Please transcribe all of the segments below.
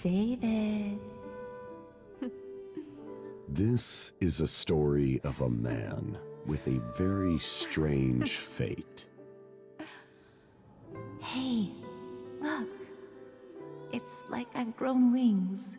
David. This is a story of a man with a very strange fate. Hey, look. It's like I've grown wings.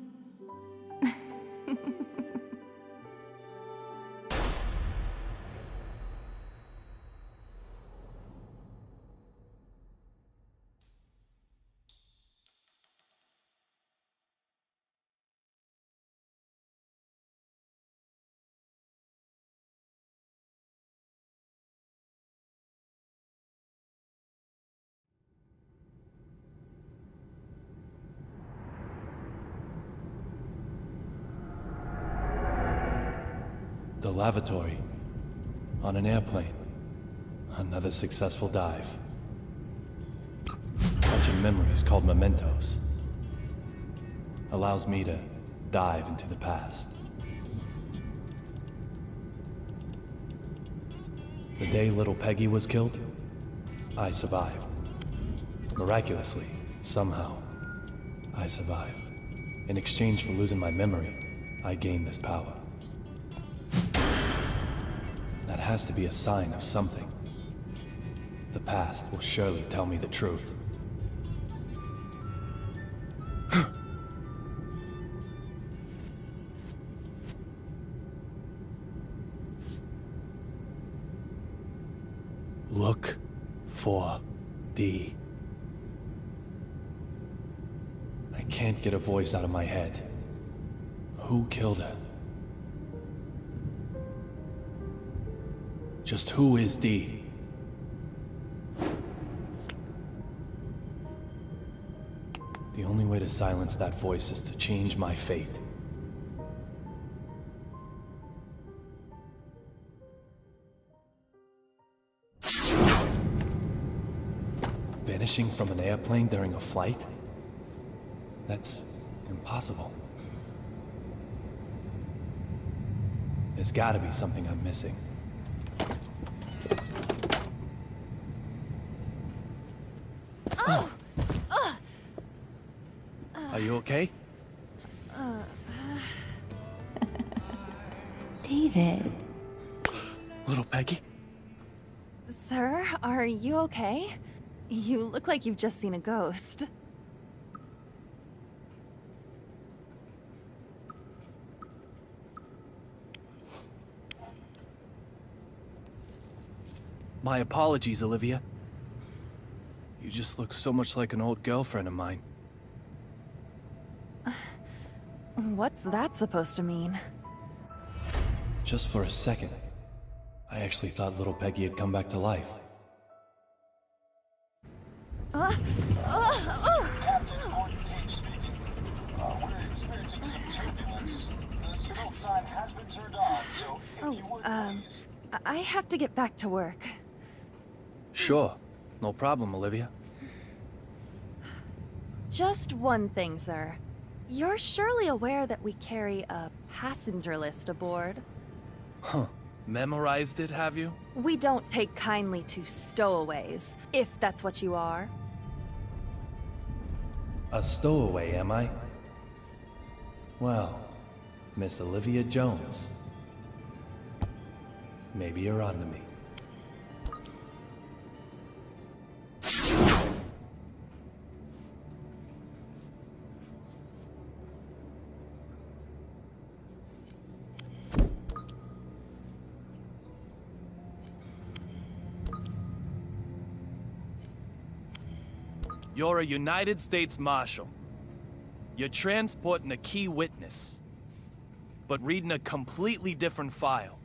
The lavatory. On an airplane. Another successful dive. Punching memories called mementos. Allows me to dive into the past. The day little Peggy was killed, I survived. Miraculously, somehow, I survived. In exchange for losing my memory, I gained this power. That has to be a sign of something. The past will surely tell me the truth. Look for D. I can't get a voice out of my head. Who killed her? Just who is D? The only way to silence that voice is to change my fate. Vanishing from an airplane during a flight? That's impossible. There's gotta be something I'm missing. Are you okay? David. Little Peggy? Sir, are you okay? You look like you've just seen a ghost. My apologies, Olivia. You just look so much like an old girlfriend of mine. What's that supposed to mean? Just for a second, I actually thought little Peggy had come back to life. Captain Gordon Page speaking. We're experiencing some turbulence. The seatbelt sign has been turned on, so if you would please... I have to get back to work. Sure, no problem, Olivia. Just one thing, sir. You're surely aware that we carry a passenger list aboard? Huh. Memorized it, have you? We don't take kindly to stowaways, if that's what you are. A stowaway, am I? Well, Miss Olivia Jones. Maybe you're on to me. You're a United States Marshal. You're transporting a key witness, but reading a completely different file.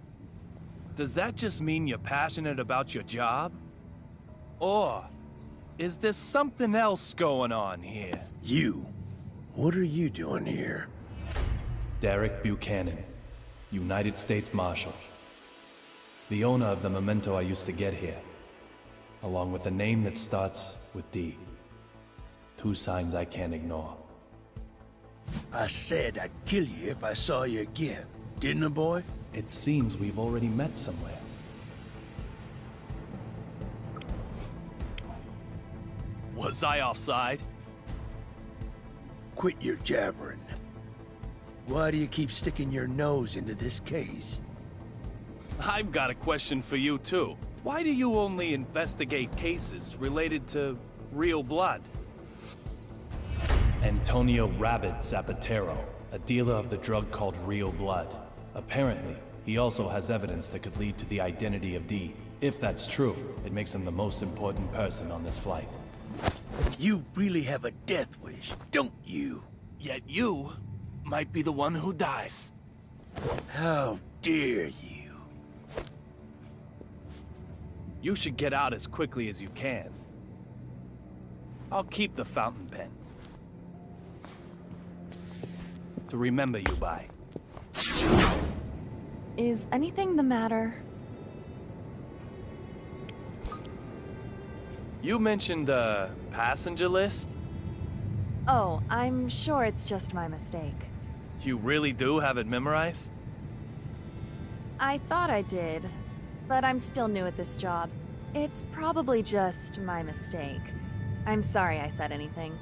Does that just mean you're passionate about your job? Or is there something else going on here? You? What are you doing here? Derek Buchanan, United States Marshal. The owner of the memento I used to get here, along with a name that starts with D. Two signs I can't ignore. I said I'd kill you if I saw you again, didn't I, boy? It seems we've already met somewhere. Was I offside? quit your jabbering. Why do you keep sticking your nose into this case? I've got a question for you, too. Why do you only investigate cases related to real blood? Antonio Rabbit Zapatero, a dealer of the drug called Real Blood. Apparently, he also has evidence that could lead to the identity of Dee. If that's true, it makes him the most important person on this flight. You really have a death wish, don't you? Yet you might be the one who dies. How dare you? You should get out as quickly as you can. I'll keep the fountain pen. To remember you by. Is anything the matter? You mentioned a passenger list? Oh, I'm sure it's just my mistake. You really do have it memorized? I thought I did, but I'm still new at this job. It's probably just my mistake. I'm sorry I said anything.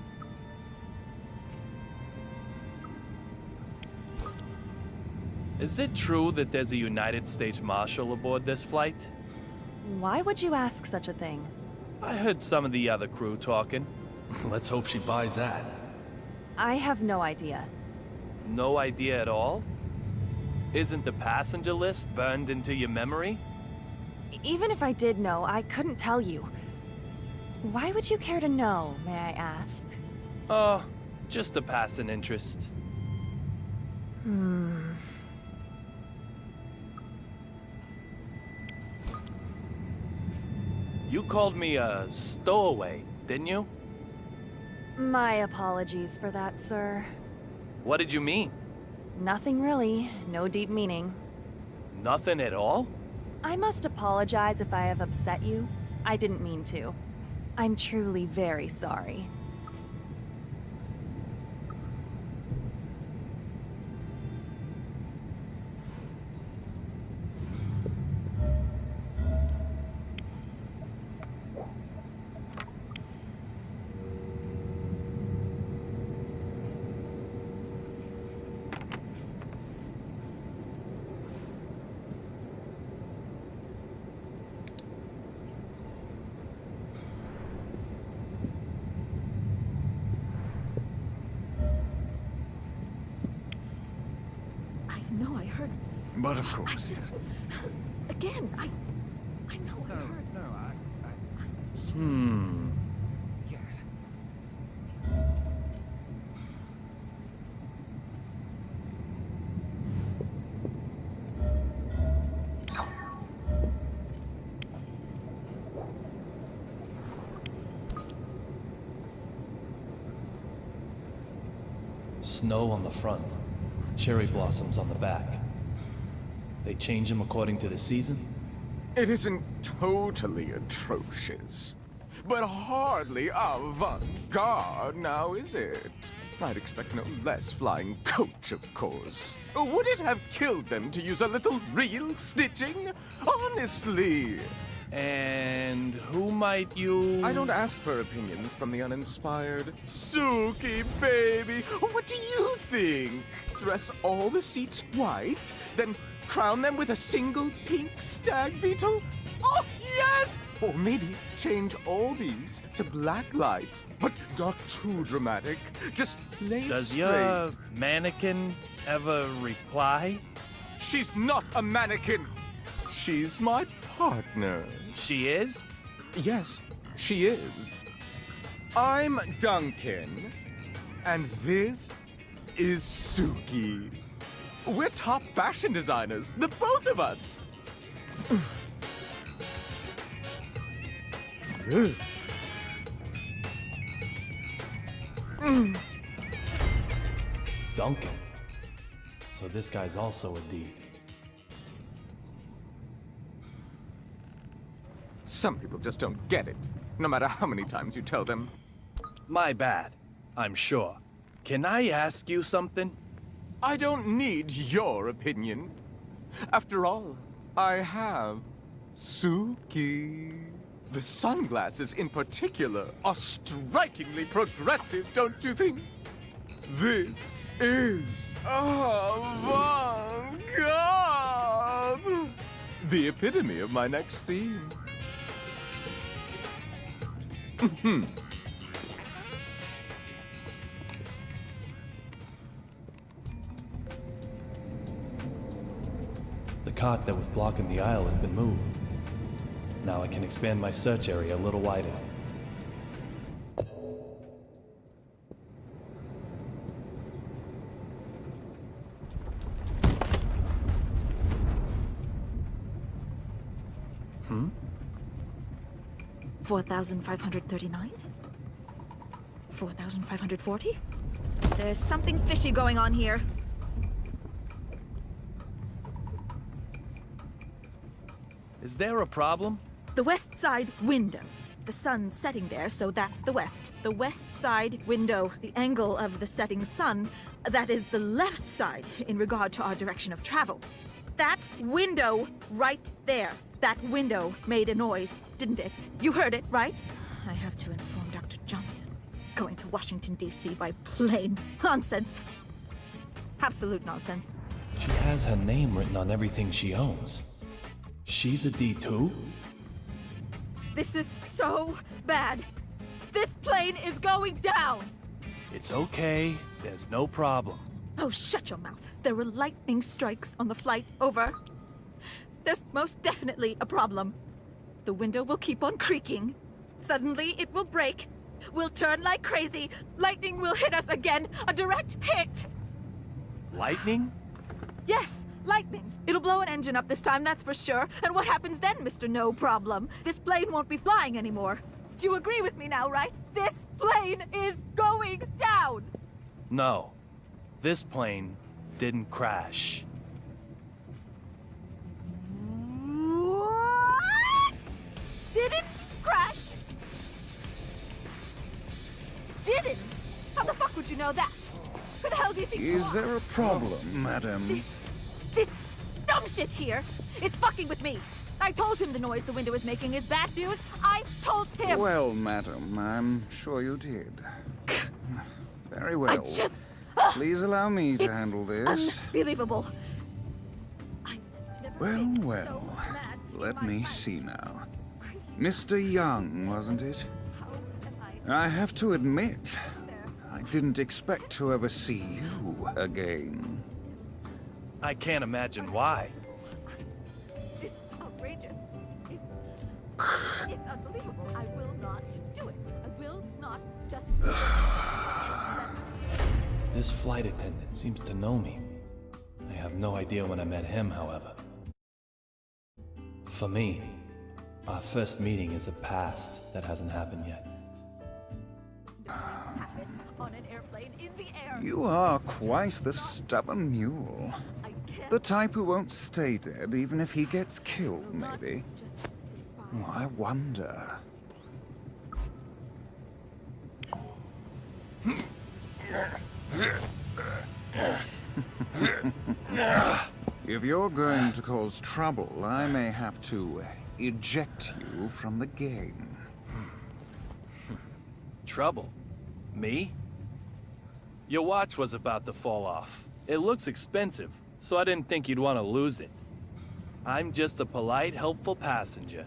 Is it true that there's a United States Marshal aboard this flight? Why would you ask such a thing? I heard some of the other crew talking. Let's hope she buys that. I have no idea. No idea at all? Isn't the passenger list burned into your memory? Even if I did know, I couldn't tell you. Why would you care to know, may I ask? Oh, just a passing interest. You called me a stowaway, didn't you? My apologies for that, sir. What did you mean? Nothing really. No deep meaning. Nothing at all? I must apologize if I have upset you. I didn't mean to. I'm truly very sorry. No, I heard. But of course. I just, again, I know I heard. No, yes. Snow on the front, cherry blossoms on the back. They change them according to the season? It isn't totally atrocious, but hardly avant-garde now, is it? I'd expect no less flying coach, of course. Would it have killed them to use a little real stitching? Honestly! And who might you... I don't ask for opinions from the uninspired. Suki, baby, what do you think? Dress all the seats white, then crown them with a single pink stag beetle? Oh, yes! Or maybe change all these to black lights, but not too dramatic. Just play it Does straight. your mannequin ever reply? She's not a mannequin. She's my partner. She is? Yes, she is. I'm Duncan, and this is Suki. We're top fashion designers, the both of us. Duncan. So this guy's also a D. Some people just don't get it, no matter how many times you tell them. My bad, I'm sure. Can I ask you something? I don't need your opinion. After all, I have Suki. The sunglasses in particular are strikingly progressive, don't you think? This is avant-garde! The epitome of my next theme. The cot that was blocking the aisle has been moved. Now I can expand my search area a little wider. Hmm? 4,539? 4,540? There's something fishy going on here. Is there a problem? The west side window. The sun's setting there, so that's the west. The west side window. The angle of the setting sun, that is the left side in regard to our direction of travel. That window right there. That window made a noise, didn't it? You heard it, right? I have to inform Dr. Johnson. Going to Washington, D.C. by plane. Nonsense. Absolute nonsense. She has her name written on everything she owns. She's a D2? This is so bad. This plane is going down. It's okay. There's no problem. Oh, shut your mouth. There were lightning strikes on the flight over. There's most definitely a problem. The window will keep on creaking. Suddenly, it will break. We'll turn like crazy. Lightning will hit us again. A direct hit. Lightning? Yes, lightning. It'll blow an engine up this time, that's for sure. And what happens then, Mr. No Problem? This plane won't be flying anymore. You agree with me now, right? This plane is going down! No. This plane didn't crash. What? Didn't crash? Didn't? How the fuck would you know that? Who the hell do you think you Is are? there a problem, madam? This dumb shit here is fucking with me. I told him the noise the window is making is bad news. I told him. Well, madam, I'm sure you did. Very I well. just... Please allow me to it's handle this. Unbelievable. I've never Well, been well. so mad in Let my me life. see now. Mr. Young, wasn't it? How am I I have to admit, there? I didn't expect to ever see you again. I can't imagine why. It's outrageous. It's unbelievable. I will not do it. I will not just... This flight attendant seems to know me. I have no idea when I met him, however. For me, our first meeting is a past that hasn't happened yet. on an airplane in the air. You are quite the stubborn mule. I can't The type who won't stay dead even if he gets killed, not maybe. just Oh, I wonder. If you're going to cause trouble, I may have to eject you from the game. Trouble? Me? Your watch was about to fall off. It looks expensive, so I didn't think you'd want to lose it. I'm just a polite, helpful passenger.